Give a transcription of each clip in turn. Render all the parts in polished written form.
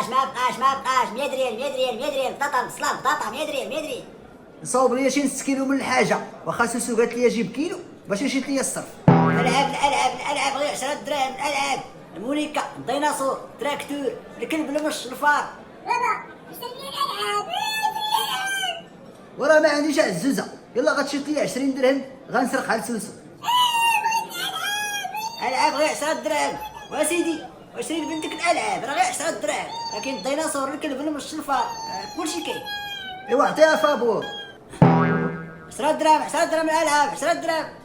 ما بقاش 100 ريال 100 ريال 100 ريال بطاطا بصله بطاطا 100 ريال 100 ريال. صاوب ليا شي نص كيلو من الحاجه، واخا سوسو قالت لي جيب كيلو باش نشيط ليا الصرف. الالعاب غير 10 دراهم. الالعاب المونيكا الديناصور تراكتور الكلب المش الفار. بابا اشتري لي الالعاب. وراه ما عنديش عزوزه، يلا غتشيط لي 20 درهم غنسرقها لسوسو. العاب غير 10 دراهم وسيدي، واشري لبنتك الالعاب راه غير 10 دراهم. لكن الديناصور الكلب المش الفار كلشي كاين. ايوا عطيها فابور. 10 دراهم 10 دراهم الالعاب 10 دراهم.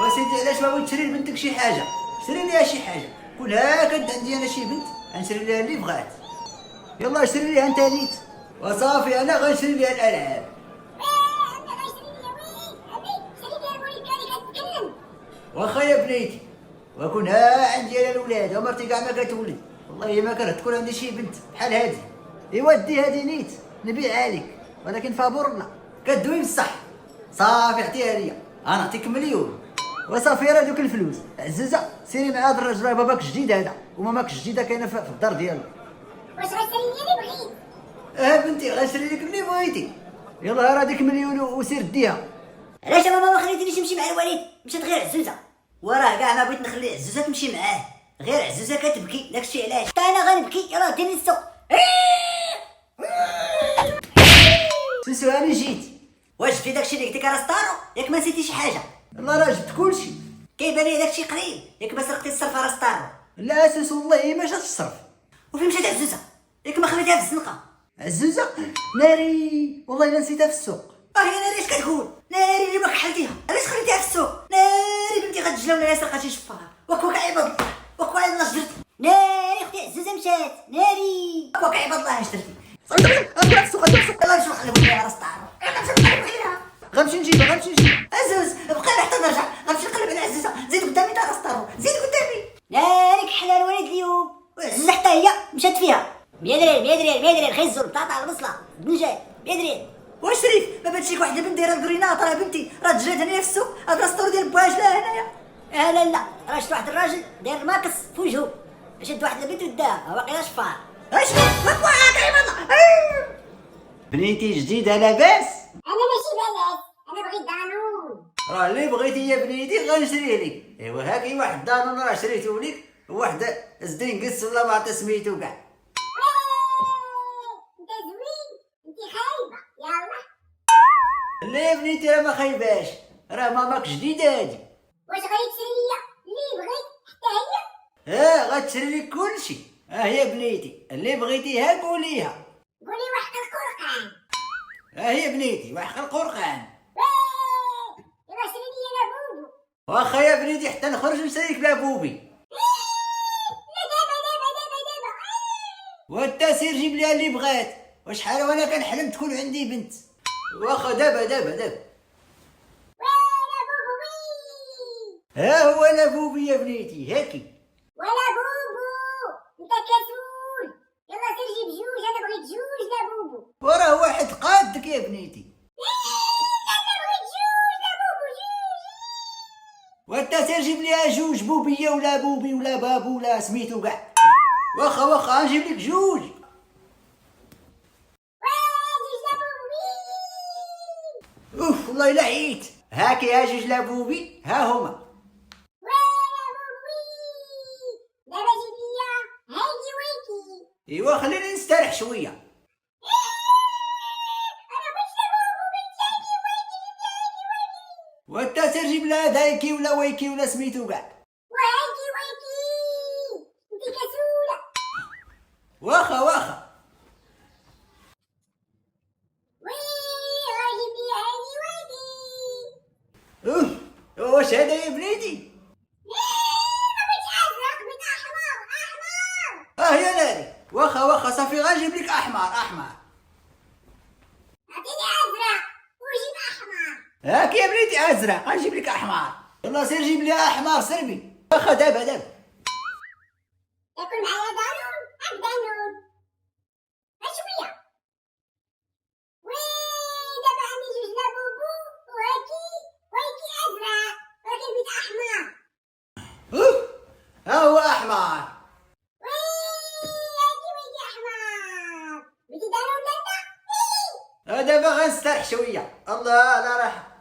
وسيدي علاش ما بغيت تشري لبنتك شي حاجه؟ شري ليها شي حاجه، كلها كانت عندي انا شي بنت غنشري ليها اللي بغات. يلا اشري ليها انت نيت. وصافي انا غنشري ليها الالعاب. واخا يا بنيتي، وكونها عندي انا الاولاد ومرتي كاع ما كتولد، والله ما كرهت تكون عندي شي بنت بحال هادي. ايوا دي هادي نيت نبيعها عليك، ولكن فابور لا كدوي بصح. صافي عطيها ليا انا نعطيك مليون. وصافي راه دوك الفلوس عزيزه، سيري مع هاد الراجل، راه باباك جديد هذا وماماك جديده كاينه في الدار ديالو. واش غتشري لي اللي بغيت؟ بنتي غنشري لك اللي بغيتي. يلا راه ديك مليون وسير ديها. علاش ماما ما خليتنيش نمشي مع الوالد؟ مشات غير عزوزه، وراه كاع ما بغيت نخلي عزوزه تمشي معاه، غير عزوزه كتبكي داكشي علاش حتى انا غنبكي. يلاه ديني السوق. سوسو هاني جيت. واش جبتي داكشي اللي قلتي كراستارو؟ ياك ما نسيتي شي حاجه؟ يلا راه جبت كلشي. كيبان لي داكشي قليل، ياك ما سرقتي الصرف راستارو. لا سوسو والله ما جات الصرف. وفين مشات عزوزه؟ ياك ما خليتيها في الزنقه؟ عزوزه ناري والله الا نسيتها في السوق. هي ناري اش كتقول؟ ناري اللي ما كحلتيها، علاش خليتيها في السوق؟ ناري بنتي غتجلى ولا سرقتي شفارها. وكوك عباد الله، وكوك عباد الله جدرتي. ناري اختي عزوزه مشات. ناري وكوك عباد الله جدرتي. غنمشي السوق يلا نمشيو نقلبو عليها راستارو. يلا نمشيو نقلبو عليها. غنمشي نجيبها عزوز بقى حتى نرجع غنمشي نقلب على عزوزه. زيد قدامي تا راستارو، زيد قدامي. ناري كحلها الوليد اليوم. وعزوزه حتى هي مشات فيها. 100 ريال 100 ريال 100 ريال خيزو البطاطا على البصله الدنجال 100 ريال. واش شريف ما بانش ليك واحد البنت دايره الكريناط؟ راه بنتي راه تجرات هنايا في السوق، هاد راستورو ديال بواش لا هنايا. لا راه شفت واحد الراجل داير الماكس في وجهه، شد واحد البنت وداها باقي شفار. اشنو مكواك عيب الله. بنيتي جديده لاباس. انا ماشي بلاش، انا بغيت دانون. راه اللي بغيتي يا بنيتي غنشريه لك. ايوا هاكي واحد دانون راه شريته لك، وواحد زدينكس ولا ما عرفت سميتو كاع. انت زوين، انت خايبه. يلا لا يا بنيتي راه ما خايباش، راه ماماك جديده هادي. واش غيتشري ليا اللي بغيت حتى هي؟ غتشري لك كلشي. يا بنيتي اللي بغيتيها قوليها. قولي واحد القرقان. يا بنيتي وحق القرقان. يلا شري لي انا بوبو. واخا يا بنيتي حتى نخرج نشريك لابوبي. لا دابا. وانت سير جيب ليها اللي بغات، وشحال وانا كنحلم تكون عندي بنت. واخا دابا. وانا بوبو وي. هو انا بوبي يا بنيتي هاكي. ولا بوبو انت كسول. يلا سير جيب جوج، انا بغيت جوج لا بوبو. وراه واحد قادك يا بنيتي. انا بغيت جوج لا بوبو جوج. وانت سير جيب ليها جوج بوبيه ولا بوبي ولا بابو ولا سميتو كاع. واخا نجيب لك جوج. جوج لا بوبو وي. اوف والله الا عييت. هاكي ها جوج لابوبي ها هما. ولا بوبو وي. دابا جيب ليا هايدي ويكي. ايوا خليني نستريح شويه. انا بغيت لا بوبو بنت هايدي ويكي. جيب لي هايدي ويكي. وانت سير جيب لها دايكي ولا ويكي ولا سميتو كاع. وهايدي ويكي انت كسولة. واخا وي غاجيب لي هايدي ويكي. اوف واش هذا يا بنيتي؟ بغيت ازرق، بغيت احمر. يا ناري. واخا صافي غنجيب لك احمر. عطيني ازرق وجيب احمر. هاك يا بنيتي ازرق غنجيب لك احمر. يلا سير جيب لي احمر سربي. واخا دابا. تاكل معايا دانون؟ هاك دانون. ها شوية. وي دابا عندي جوج لا بوبو وهاكي ازرق، ولكن بغيت احمر. اوف ها هو احمر. وي هاكي ويكي احمر. دابا غنستريح شويه. الله على راحه.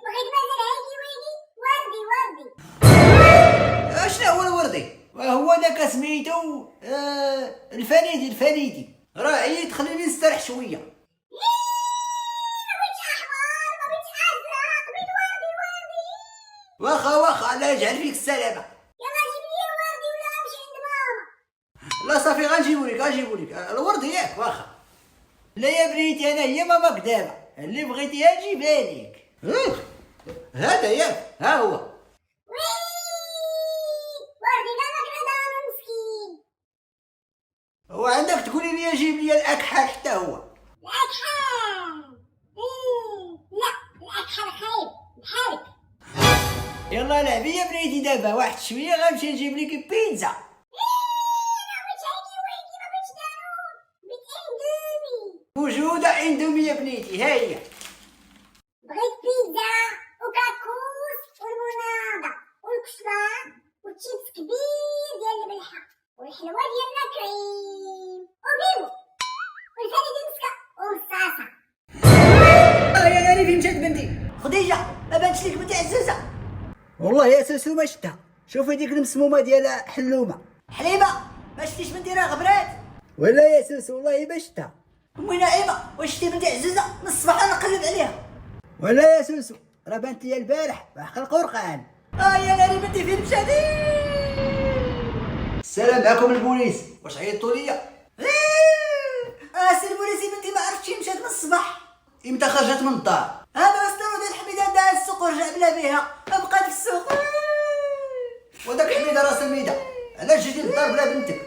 بغيت مازال هايكي ويكي وردي شنو هو الوردي؟ هو داك سميتو الفنيدي راه عييت خليني نستريح شويه. ما بغيتش احمر ما بغيتش ازرق بغيت وردي واخا الله يجعل فيك السلامه. يلا جيب لي وردي ولا غنمشي عند ماما. لا صافي غنجيبو لك الورد ياك واخا. لا يا بنيتي انا هي ماماك دابا اللي بغيتيها نجيبها لك. هذا ياك ها هو. وردي لا ماكله دار مسكين. وعندك تقولي لي جيب لي الاكحل حتى هو. الأكحل لا الأكحل خايب بحالك. يلا لعبي يا بنيتي دابا واحد شويه غنمشي نجيب لك بيتزا. انا بغيت هايكي ويكي ما بغيتش دارون بغيت اندومي. موجوده اندومي يا بنيتي ها هي. بغيت بيتزا وكاكوس والمناضة والكشطة وتشيبس كبير ديال الملحة والحلوى ديالنا كريم وبيبو والفريدة مسكة ومصاصة. يا ناري فين مشات بنتي؟ خديجه ما بانتش ليك بنتي عزوزه. والله يا سوسو ما شفتها. شوفي ديك المسمومه ديال حلومه. حليمه ما شفتيش بنتي راه غبرات. ولا يا سوسو والله ما شفتها. امي نعيمه واش شتي بنتي عزوزه من الصباح انا نقلب عليها. ولا يا سوسو راه بانت لي البارح بحق القرقان. يا ناري بنتي فين مشات؟ السلام عليكم البوليس. واش عيطتوا ليا؟ سي البوليسي بنتي ما عرفتش مشات من الصباح. امتى خرجت من الدار؟ هذا سترو ديال حميده داز السوق ورجع بلا بها بقات في السوق. وداك حميده راس الميده علاش جيتي للدار بلا بنتك؟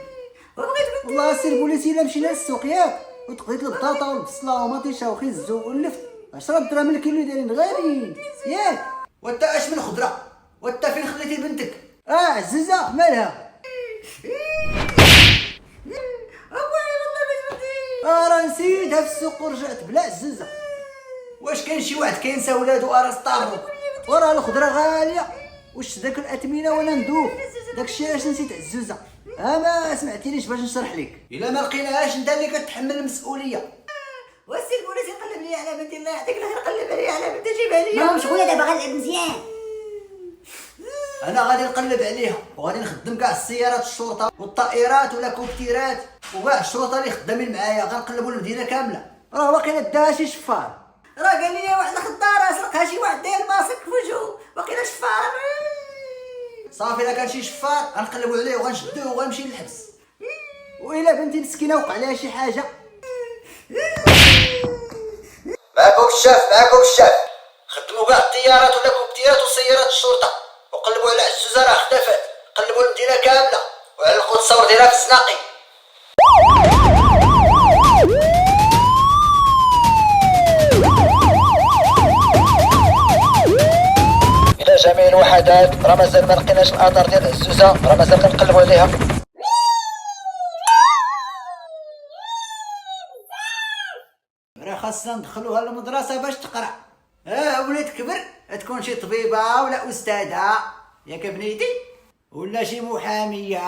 وبغيت بنتي. والله السي البوليسي الا مشينا للسوق ياك وتقضيت البطاطا والبصله ومطيشه وخيزو واللفت 10 دراهم الكيلو دايرين غاليين ياك. وانت اش من خضره؟ وانت فين خليتي بنتك؟ عزيزه مالها؟ راه نسيتها في السوق ورجعت بلا عزوزه. واش كاين شي واحد كينسى ولادو راس طارو؟ وراه الخضره غاليه واش داك الاثمنه ولا ندوب داكشي علاش نسيت عزوزه. ما سمعتينيش باش نشرح لك. الا ما لقيناهاش انت اللي كتحمل المسؤوليه. والسي البوليسي قلب لي على بنتي الله يعطيك الخير قلب لي على بنتي جيبها لي. ماما شكون دابا غنلعب مزيان. انا غادي نقلب عليها وغادي نخدم كاع السيارات الشرطه والطائرات ولا كوبتيرات وكاع الشرطه اللي خدامين معايا غنقلبوا المدينه كامله. راه واقيلا داها شي شفار. راه قال لي واحد الخضاره سرقها شي واحد داير ماسك في وجهه باقي شفار. صافي الا كان شي شفار غنقلبوا عليه وغنشدوه وغنمشي للحبس. والا بنتي مسكينه وقع لها شي حاجه. معاكم الشاف خدموا كاع الطيارات ولا كوبتيرات وسيارات الشرطه وقلبوا على عزوزه راه اختفت. قلبوا المدينه كامله وعلقوا التصور ديالها في السناقي. الى جميع الوحدات راه مازال ما لقيناش الاثار ديال عزوزه راه مازال كنقلبوا عليها. راه خاصنا ندخلوها للمدرسه باش تقرا. ولات كبر تكون شي طبيبه ولا استاذه ياك بنيتي ولا شي محاميه.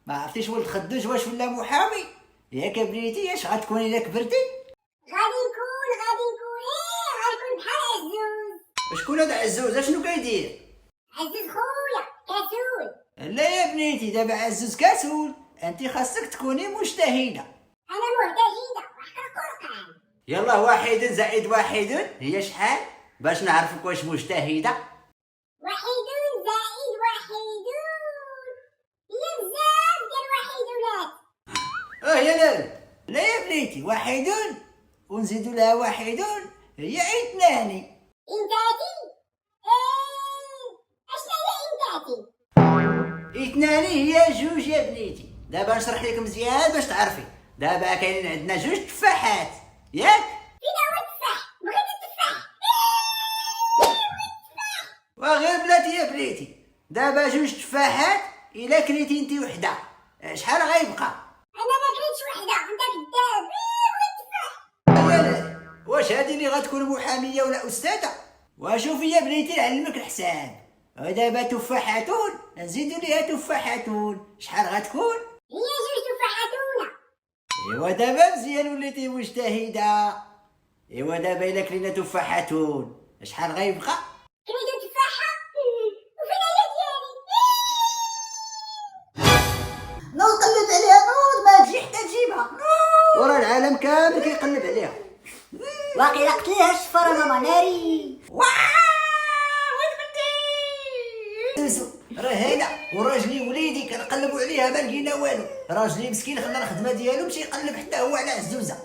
ما عرفتيش ولد خدوج واش ولا محامي ياك بنيتي. اش غتكوني الا كبرتي؟ غادي نكون غنكون بحال عزوز. شكون هذا عزوز؟ اشنو كيدير؟ عزوز خويا كسول. لا يا بنيتي دابا عزوز كسول. انت خاصك تكوني مجتهده. انا مهتهده وحق القرآن. يلا 1 زائد 1 هي شحال باش نعرفك واش مجتهده؟ 1 زائد 1 هي بزاف ديال وحيدولات. يا لا يا بنيتي 1 ونزيدو لها 1 هي 2. انتاتي اشنا هي انتاتي؟ 2 هي 2 يا بنيتي. دابا نشرح لك مزيان باش تعرفي. دابا كاينين عندنا 2 تفاحات ياك. فين هو التفاح؟ بغيت التفاح. وغير بلاتي يا بنيتي دابا 2 تفاحات الا كليتي انت وحده شحال غيبقى؟ انا ما كرهتش وحده انت كذاب. هو التفاح. لا واش هادي اللي غتكون محاميه ولا استاذه؟ وشوفي يا بنيتي نعلمك الحساب. ودابا تفاحاتون نزيدو ليها تفاحاتون شحال غتكون؟ هي 2 تفاحاتونه. ايوا دابا مزيان وليتي مجتهده. ايوا دابا الا كلينا تفاحتون شحال غيبقى؟ كريدو تفاحة وفين هي ديالي؟ نوض قلب عليها، نوض ما تجي حتى تجيبها، نوض. ورا العالم كامل كيقلب عليها. واقيلا قتليها الشفره ماما ناري. وين بنتي؟ سوسو راه هنا وراجلي وليدي كنقلبوا عليها ما لقينا والو. راجلي مسكين خلى الخدمه ديالو مشى يقلب حتى هو على عزوزه.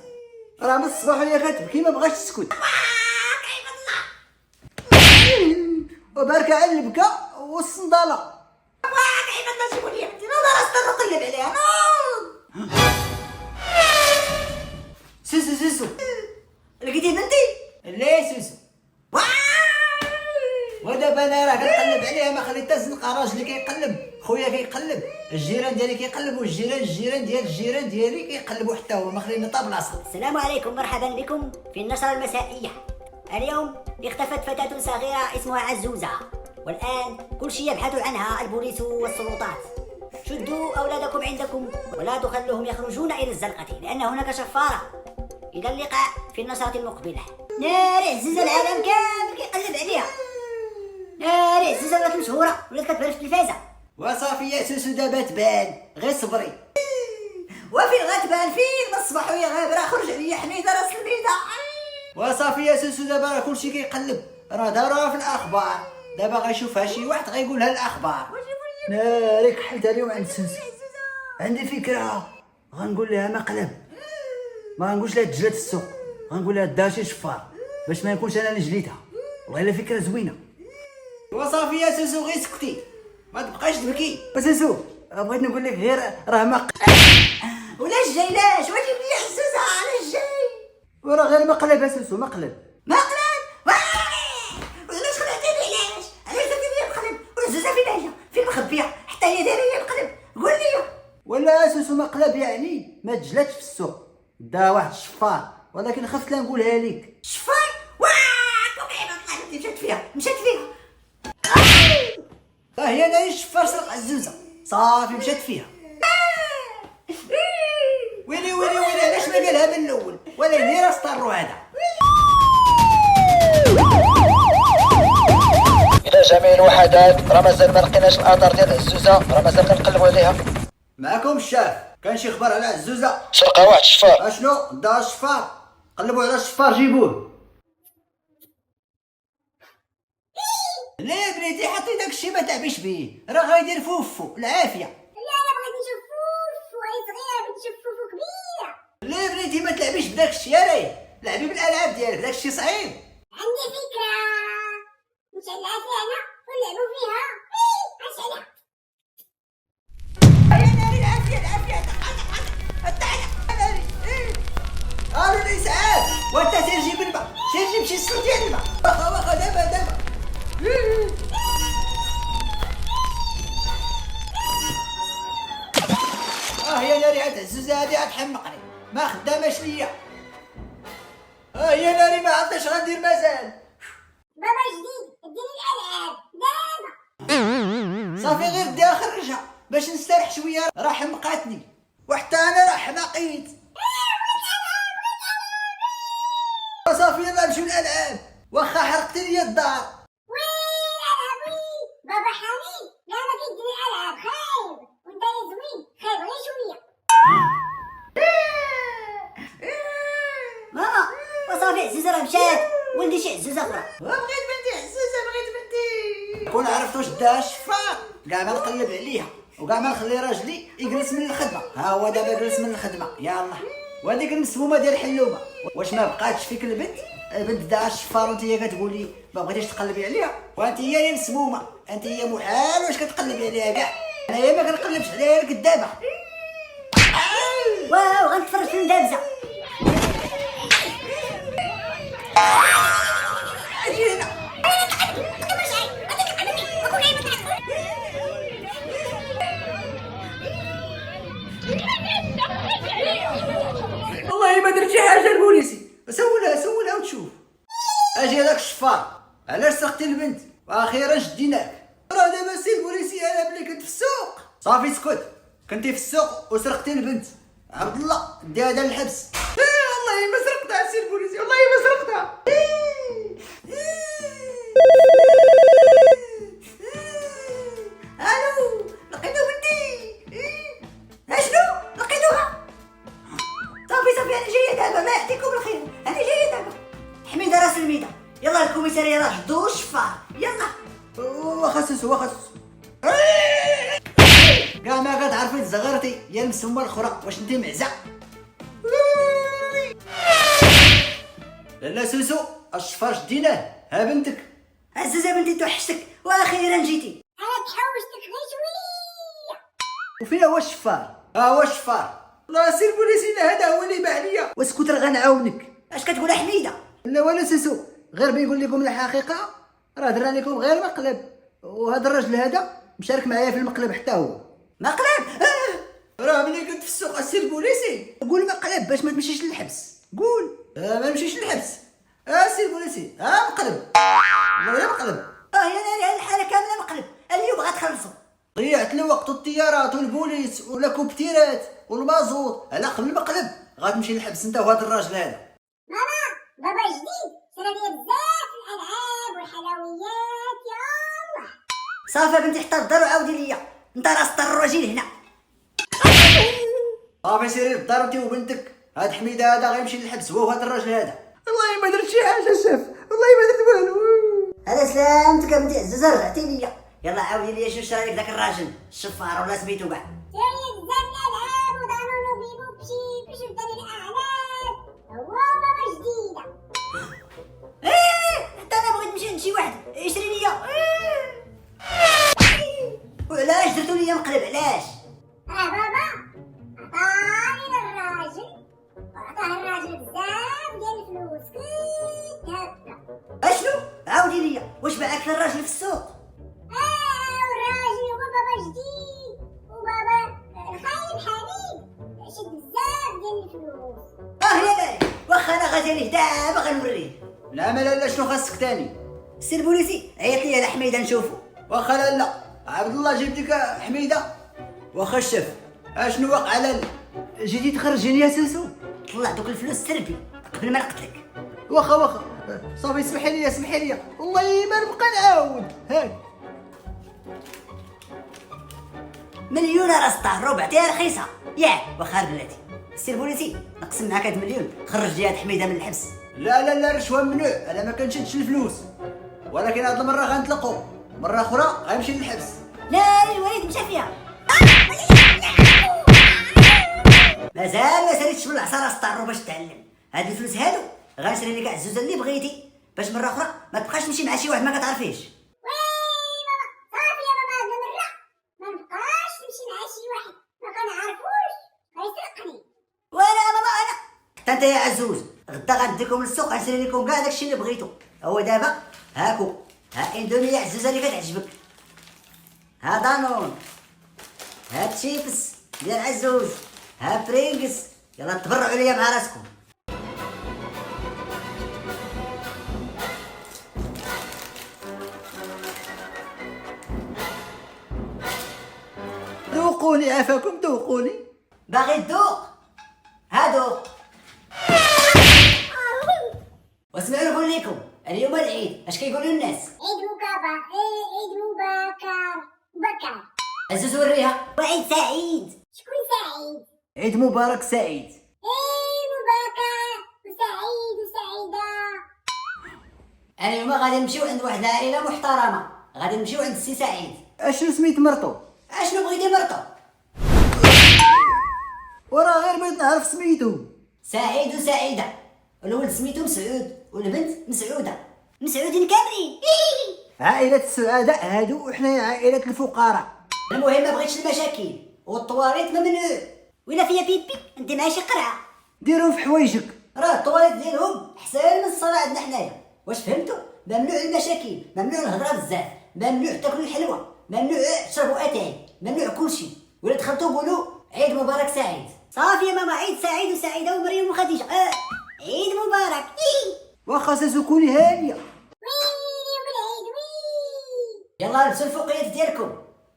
راه من الصباح وهي كتبكي ما بغاش تسكت. وبارك على البكا والصنداله. كيف الله جيبوا لي بنتي، نوض راسك نقلب عليها، نوض. سوسو لقيتي بنتي؟ لا سوسو. ودابا انا راه كنقلب عليها ما خليت حتى زنقه. راجلي كيقلب، خويا كيقلب، الجيران ديالي كيقلبوا، الجيران ديال الجيران ديالي كيقلبوا حتى هو ما خلينا حتى بلاصه. السلام عليكم، مرحبا بكم في النشرة المسائية. اليوم اختفت فتاة صغيرة اسمها عزوزة، والآن كل شيء يبحث عنها البوليس والسلطات. شدوا أولادكم عندكم ولا تخلوهم يخرجون إلى الزنقة لأن هناك شفارة. إلى اللقاء في النشرة المقبلة. ناري عزوزة العالم كامل كيقلب عليها. ناري عزوزة ولات مشهورة، ولات كتبان في التلفازة. وصافي يا سوسو دابا تبان، غير صبري. وفين غتبان؟ فين من الصباح وهي غابرة؟ خرج عليا حميدة راس الميدة. وصافي يا سوسو دابا راه كلشي كيقلب، راه داروها في الاخبار. دابا غيشوفها شي واحد غيقولها الاخبار. ناري كحلتها اليوم عند سوسو. عندي فكره، غنقول لها مقلب، ما غنقولش لها تجلد في السوق، غنقول لها دار شي شفار باش ما نكونش انا اللي جليتها. والله الا فكره زوينه. وصافي يا سوسو غير سكتي، ما تبقاش تبكي. سوسو بغيت نقول لك غير راه ولاش جاي؟ لاش واجيب لي عزوزة؟ علاش جاي؟ وراه غير مقلب يا سوسو، مقلب. مقلب؟ علاش خلعتيني؟ علاش درتي لي مقلب؟ وعزوزة فين هي؟ فين مخبية؟ حتى هي دايرة لي مقلب، قول لي. ولا يا سوسو مقلب يعني ما تجلدش في السوق، دا واحد الشفار، ولكن خفت لا نقولها لك. شفار؟ كيف طلعت مشات فيها، مشات فيها. ها هي انا الشفار سرق عزوزه، صافي مشات فيها. ويلي علاش ما قالها من الاول؟ ولا هي راه سطروا هذا. الى جميع الوحدات، راه مازال ما لقيناش الاثار ديال عزوزه، راه مازال كنقلبوا عليها. معكم الشاف، كان شي خبر على عزوزه؟ سرقها واحد الشفار. اشنو دا الشفار؟ قلبوا على الشفار جيبوه. لا بنيتي حطي داك الشيء ما تعبيش بيه، راه غايدير فوفو العافيه. لا أنا بغيت نشوف فوفو، هي صغيرة بغيت نشوف فوفو كبيرة. لا بنيتي ما تلعبيش بداك الشيء، راهي لعبي بالالعاب ديالك، داك الشيء صعيب. عندي فكرة، نشعلها فيها ونلعبوا فيها. عشان يا ناري العافية، قالوا لي اسعاف، وانت سير جيب الماء، سير جيب شي سلو ديال الماء. واخا دابا. هي ناري هاد العزوزه هادي غتحمقني، ما خداماش ليا. هي ناري ما عرفتش غندير مازال. بابا جديد اديني الألعاب دابا. صافي غير ديها خرجها باش نستريح شويه، راه حمقاتني وحتى انا راه حماقيت. صافي يلا نمشيو للالعاب، واخا حرقتي لي الدار. وين ألعاب وين؟ بابا حنين، لا ما كيديني الألعاب، خايب وانت يا زوين، خايب غير شوية. ماما وصافي عزوزة راه مشات، ولدي شي عزوزة أخرى. بغيت بنتي عزوزه، بغيت بنتي. كون عرفت واش داها الشفار كاع ما نقلب عليها وكاع ما نخلي راجلي يجلس من الخدمه. ها هو دابا جلس من الخدمه، يلا. وهذيك المسمومه ديال حلومه، واش ما بقاتش فيك البنت؟ البنت داها الشفار وانت هي كتقولي ما بغيتيش تقلبي عليها، وانت هي اللي مسمومه، انت هي محال واش كتقلبي عليها كاع. انايا ما كنقلبش عليها لك دابا. واو غنتفرج في المدابزة. اجي هنا. والله ما درت شي حاجه البوليسي، سولها وتشوف. اجي هذاك الشفار، علاش سرقتي البنت؟ واخيرا شديناك. راه دابا السي البوليسي انا ملي كنت في السوق. صافي اسكت، كنتي في السوق وسرقتي البنت، عبد الله دي هذا الحبس. والله ما سرقتها سي البوليسي، والله ما سرقتها. الو لقيتو بنتي. اشنو لقيتوها؟ صافي انا جايه دابا، ما يعطيكم الخير، انا جايه دابا. حميده راس الميده، يلا الكوميساريه راه حضو الشفار، يلا. واخا سوسو واخا سوسو. كاع ما كتعرفي تزغرتي يا المسمى الاخرى، واش انت معزه؟ لا سوسو الشفار شديناه، ها بنتك. عزازه بنتي توحشتك واخيرا جيتي. انا تحوشتك غير شويه. وفين هو الشفار؟ ها هو الشفار. لا سير بوليسي، لا هذا هو اللي باع ليا. واسكت راه غنعاونك. اش كتقول حميده؟ لا ولا سوسو، غير بيقول لكم الحقيقه، راه درا لكم غير مقلب، وهذا الراجل هذا مشارك معايا في المقلب حتى هو. مقلب؟ راه ملي كنت في السوق السير بوليسي قول مقلب باش ما تمشيش للحبس، قول ما نمشيش للحبس. سير بوليسي مقلب، والله مقلب. يا ناري هاد الحاله كامله مقلب، اليوم غتخلصوا. ضيعت الوقت والطيارات والبوليس والكوبتيرات والمازوط على قبل المقلب، غتمشي للحبس انت وهذا الراجل هذا. ماما بابا جديد شرا ليا بزاف الالعاب والحلويات يا الله. صافي بنتي حتى الدار وعاودي ليا، انت راس الراجل هنا. صافي سيري للدار انت وبنتك، هاد حميده هذا غيمشي للحبس هو وهذا الراجل هذا. والله ما درت شي حاجه شاف، والله ما درت والو. هذا سلامتك بنتي عزازه، رجعتي ليا. يلا عاودي ليا شنو شرا لك داك الراجل الشفار ولا سميتو كاع. شرا ليا بزاف الالعاب ودانون وبيبو بشي وشفتني الاعلام. هو بابا جديده. حتى انا بغيت نمشي لشي واحد يشري ليا. وعلاش درتو ليا مقلب علاش؟ بابا عطاني للراجل وعطاه الراجل بزاف ديال الفلوس كيت هكا. اشنو؟ عاودي ليا، واش باعك للراجل في السوق؟ والراجل هو بابا جديد وبابا الخايب حميد شد بزاف ديال الفلوس. يا ناري، واخا انا غادي ليه دابا غنوريه. لا ما لا شنو خاصك تاني؟ سير البوليسي عيط لي على حميده نشوفو. واخا لا عبد الله جبت لك حميده. واخا الشيف اشنو واقع لالا؟ جيتي تخرجيني يا سوسو؟ طلع دوك الفلوس سربي قبل ما نقتلك. واخا صافي اسمحي لي والله ما نبقى نعاود. هاك مليون راس طار ربع تاع رخيصه ياك واخا بلاتي. سير البوليسي نقسم معاك هاد المليون، خرج لي هاد حميده من الحبس. لا رشوه ممنوع، انا ما كنشدش الفلوس، ولكن هاد المره غنطلقو، مره اخرى غيمشي للحبس. لا الوليد مشى فيها. مازال ما ساليتش من العصا راس طارو باش تعلم. هاد الفلوس هادو غنشري لك الزوزه اللي بغيتي باش مره اخرى ما تبقاش تمشي مع شي واحد ما كتعرفيش. صافي يا بابا هاد المرة ما نبقاش نمشي مع شي واحد ما كنعرفوش غيسرقني. وانا ماما انا حتى انت يا عزوز غدا غنديكم للسوق غنشري لكم كاع داكشي اللي بغيتو. هو دابا هاكو، ها اندومي يا عزوزه اللي كتعجبك، ها دانون، ها تشيبس ديال عزوز، ها برينكس. يلا تبرعوا ليا مع راسكم. ذوقوني عافاكم ذوقوني. باغي تذوق؟ ها ذوق. واسمعوا نقول لكم اليوم العيد، اش كيقولوا الناس؟ عيد مكابر عيد مبكر. عزوز وريها. وعيد سعيد. شكون سعيد؟ عيد مبارك سعيد. مبكر وسعيد وسعيدة. اليوم غادي نمشيو عند واحد العائله محترمه، غادي نمشيو عند السي سعيد. اشنو سميت مرتو؟ اشنو بغيتي مرتو؟ وراه غير بغيت نعرف سميتو. سعيد وسعيده، الولد سميتو مسعود والبنت مسعوده، مسعودين كاملين. عائلة السعداء هادو وحنايا عائلة الفقراء. المهم ما بغيتش المشاكل والطواليت ممنوع، ولا فيها بيبي انت ماشي قرعه. ديرهم في حوايجك. راه الطواليت ديالهم احسن من الصلاه عندنا حنايا. واش فهمتوا؟ ممنوع المشاكل، ممنوع الهضره بزاف، ممنوع تاكلوا الحلوى، ممنوع تشربوا اتاي، ممنوع كلشي. ولا دخلتوا قولوا عيد مبارك سعيد. صافي يا ماما، عيد سعيد وسعيده ومريم وخديجه. عيد مبارك. واخا سكوني هانيه. يوم العيد وي. يلا لبسوا الفوقيات ديالكم.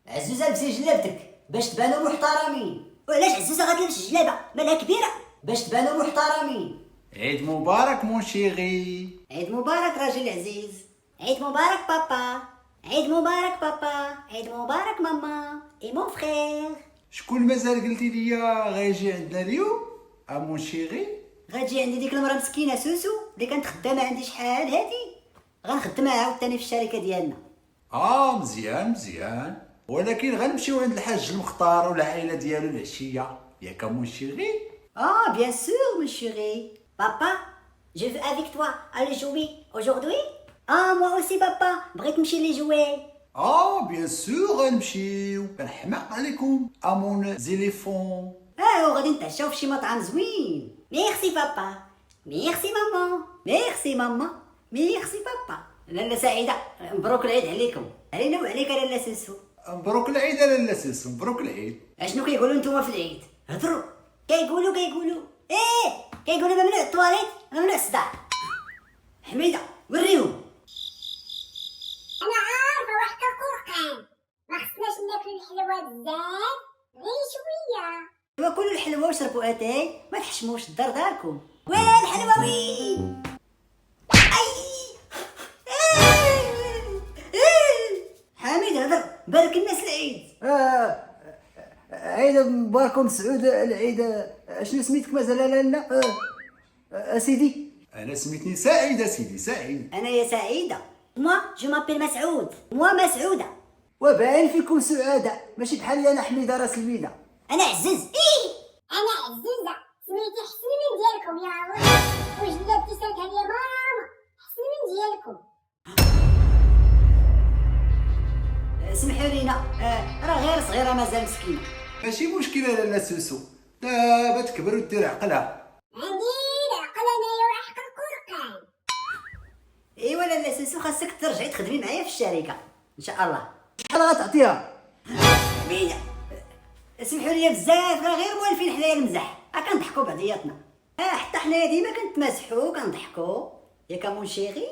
عزوزه لبسي جلابتك باش تبانوا محترمين. وعلاش عزوزه غتلبس جلابه مالها كبيره باش تبانوا محترمين؟ عيد مبارك مون شيغي. عيد مبارك راجل عزيز. عيد مبارك بابا. عيد مبارك بابا. عيد مبارك ماما اي مون فخير. شكون مازال قلتي ليا غيجي عندنا اليوم مون شيغي؟ غتجي عندي ديك المرا مسكينه سوسو اللي كانت خدامه عندي شحال هادي، غنخدمها عاوتاني في الشركه ديالنا. مزيان مزيان، ولكن غنمشيو عند الحاج المختار والعائله ديالو العشيه ياك مون شيغي؟ Bien sûr, mon chéri. Papa, je veux avec toi aller jouer aujourd'hui. Moi aussi, papa. بغيت نمشي لي jouer. بيان سور غنمشيو، كنحماق عليكم مون زيليفون. وغادي نتعشاو في شي مطعم زوين. ميرسي بابا. ميرسي ماما. ميرسي ماما. ميرسي بابا. لاله سعيده، مبروك العيد عليكم. علينا وعليك لاله سوسو. مبروك العيد لاله سوسو، مبروك العيد. اشنو كيقولوا نتوما في العيد؟ هضروا. كيقولوا كيقولوا ممنوع الطواليت، ممنوع الصداع. حميده وريهم. انا عارفه واحد القرقان، ما خصناش ناكلو الحلوى بزاف، غير شويه. وكلوا الحلوى وشربوا اتاي، ما تحشموش الدار داركم. وين الحلوى وين؟ حميد هضر، بارك الناس العيد. عيد مبارك مسعود العيد. شنو سميتك مازال لنا؟ اسيدي. انا سميتني سعيد سيدي، سعيد. انا يا سعيده. moi je m'appelle مسعود. moi مسعوده. وباين فيكم سعداء، ماشي بحالي انا حميده راس البيضه. انا عزيز. انا عزوزه، سميتي حسن من ديالكم يا ولد، وجلابتي سالتها ليا ماما، حسن من ديالكم. سمحوا لينا، راه غير صغيره مازال مسكينه. ماشي مشكله لاله سوسو، دابا تكبر ودير عقلها. عندي العقل انايا وعقل القرقان. ايوا لاله سوسو، خاصك ترجعي تخدمي معايا في الشركه ان شاء الله. شحال غتعطيها؟ حميده، سمحوا لي بزاف، راه غير موالفين حنايا المزح، كنضحكوا بعضياتنا. حتى حنايا ديما كنتمازحوا وكنضحكوا ياك مون شيغي.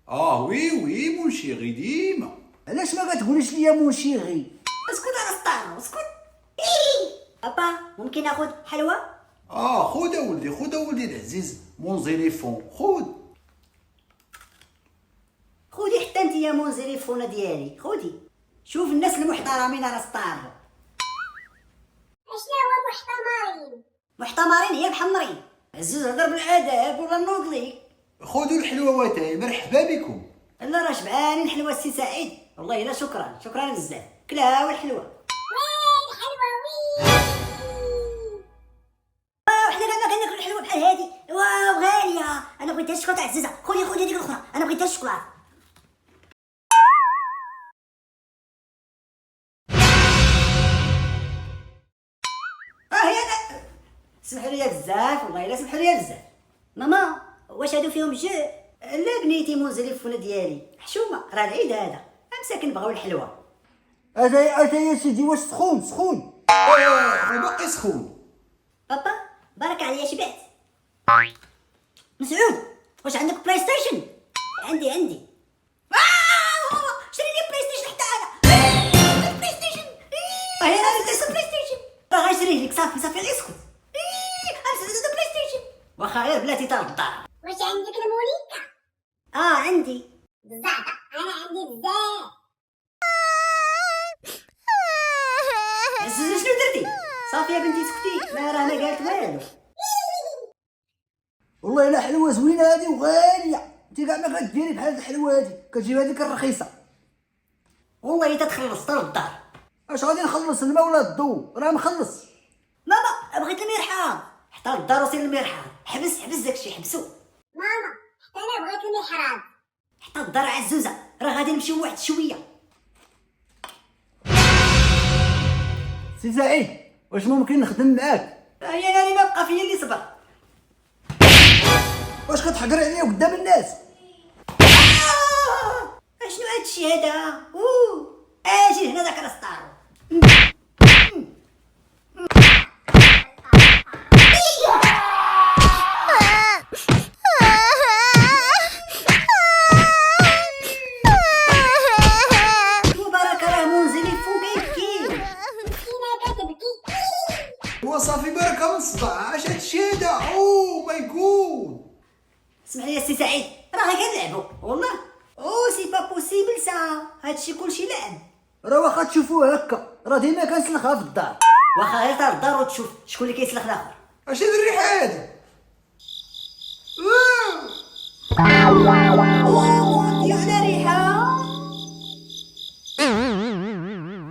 وي مون شيغي ديما. علاش ما كتقوليش ليا مون شيغي؟ اسكت على السطار، اسكت. بابا ممكن ناخذ حلوى؟ خذ ولدي، خذ ولدي العزيز مون زيليفون، خذ. خذي حتى انت يا مون زيليفونه ديالي، خذي. شوف الناس المحترمين على السطار. اشنا هو محتمرين؟ محتمرين هي محمرين. عزوز هضر بالاداب ولا نوض ليك. خذوا الحلوواتين، مرحبا بكم. لا راه شبعانين الحلوى السي سعيد، والله لا شكرا، شكرا بزاف. كلها والحلوى. وين الحلوى وين؟ وحنا ما كناكلوا الحلوى بحال هادي، واو غاليه. انا بغيتها الشوكولاته عزيزه، خذي ديك الاخرى، انا بغيتها الشوكولاته. هي انا. سمحوا لي بزاف، والله الا سمحوا لي بزاف. ماما واش هادو فيهم جو؟ لا بنيتي مون زليفونه ديالي، حشومه، راه العيد هذا، مساكن بغاو الحلوى. هذا يا سيدي، واش سخون؟ باقي سخون. بابا بارك عليا شبعت. مسعود واش عندك بلاي ستيشن؟ عندي. شري لي بلاي ستيشن حتى انا. بلاي ستيشن. انا عندي بلاي ستيشن. راه غنشريه لك، صافي غير اسكت. امس بلاي ستيشن. واخا غير بلاتي تاع الدار. واش عندك المونيكا؟ عندي. بزعطة، انا عندي بزاف. شنو درتي؟ صافي يا بنتي سكتي، ما راه ما قالت والو. والله الا حلوه زوينه هذه وغاليه، انت كاع ما كديري بحال الحلوه هذه، كتجيب هذيك الرخيصه. والله تتخلص حتى للدار. اش غادي نخلص الماء ولا الضو؟ راه مخلص. ماما بغيت المرحاض، حتى للدار وصل المرحاض. حبس داكشي، حبسو. ماما حتى انا بغيت المحراب. حتى الدار عزوزه، راه غادي نمشيو واحد شويه. سي سعيد، واش ممكن نخدم معاك؟ هي انا ما بقى فيا اللي صبر. واش كتحقر عليا قدام الناس؟ شنو هادشي هذا؟ اجي هنا داك السطار. هذا؟ اوه ماي جود. اسمح لي يا سي سعيد، راه غير كنلعبوا والله. او سي با بوسيبل سا، هادشي كلشي لعب. راه واخا تشوفوه هكا راه ديما كنسلخها في الدار. واخا غير طار الدار وتشوف شكون اللي كيسلخ الاخر. اش هاد الريحه هادي؟ يا على ريحه.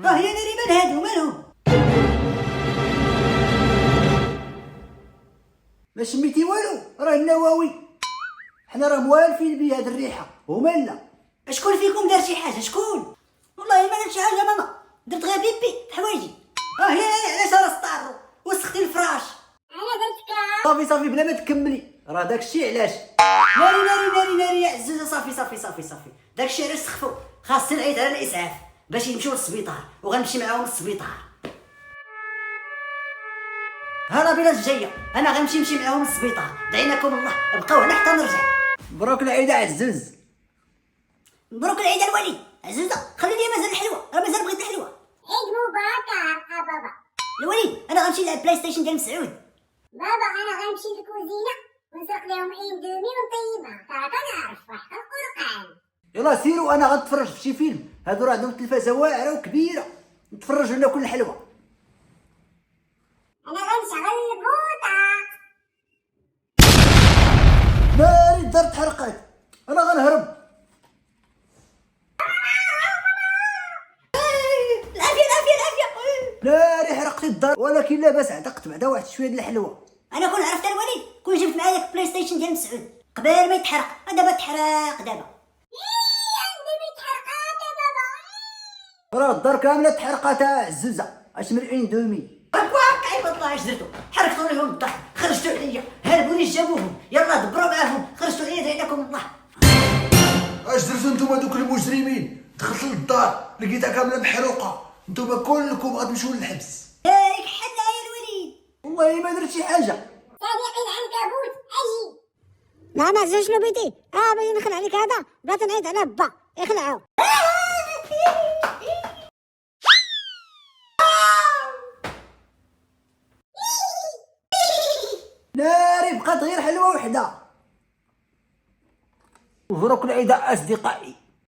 راه هي ناري هادو مالهم. ما شميتي والو، راه النووي. حنا راه موالفين بهاد الريحه هما لا. شكون فيكم دار شي حاجه؟ شكون؟ والله ما درت شي حاجه ماما، درت غير بيبي في حوايجي. هي علاش راه سطارو وسختي الفراش. انا درت كاع. صافي بلا ما تكملي، راه داكشي علاش. ناري يا عزوزه. صافي داكشي علاش سخفوا. خاصني نعيط على الاسعاف باش يمشيو للسبيطار وغنمشي معاهم للسبيطار. ها لابيلاس جايه، انا غنمشي معاهم للسبيطار. دعيناكم الله، بقاو هنا حتى نرجع. مبروك العيد عزوز. مبروك العيد الولي. عزوزه خلي لي مازال الحلوه، راه مازال بغيت الحلوه. عيد مبارك بابا. الولي انا غنمشي نلعب بلاي ستيشن ديال مسعود. بابا انا غنمشي للكوزينه ونسرق لهم اندومي ونطيبها، راه كنعرف واحد القرقان. يلا سيروا، انا غنتفرج في شي فيلم. هادو راه عندهم تلفازه واعره وكبيره، نتفرجوا ناكل الحلوه. انا غنشغل البوطه. ناري الدار تحرقات، انا غنهرب. العافيه. ناري حرقتي الدار، ولكن لاباس عتقت بعدا واحد شويه د الحلوه. انا كون عرفت الولي كون جبت معايا داك بلاي ستيشن ديال مسعود قبل ما يتحرق. دابا تحرق دابا. اندومي تحرقات بابا. راه الدار كامله تحرقات عزوزه، اش من الاندومي. هكاك عيب الله اش درتو؟ حرقتوا ليهم الدار، خرجتوا عليا، هربوني جابوهم، يلا دبروا معاهم، خرجتوا عليا دعيناكم الله. اش درتو نتوما دوك المجرمين؟ دخلت للدار لقيتها كامله محروقه، نتوما كلكم غتمشيو للحبس. ياك حنا يا الوليد. والله ما درت شي حاجه. صديقي العنكبوت اجي. نعم عزوز شنو بيدي؟ باغي نخلع عليك هذا، بغيت نعيط على با يخلعو. ناري بقات غير حلوه وحده. مبروك العيد اصدقائي.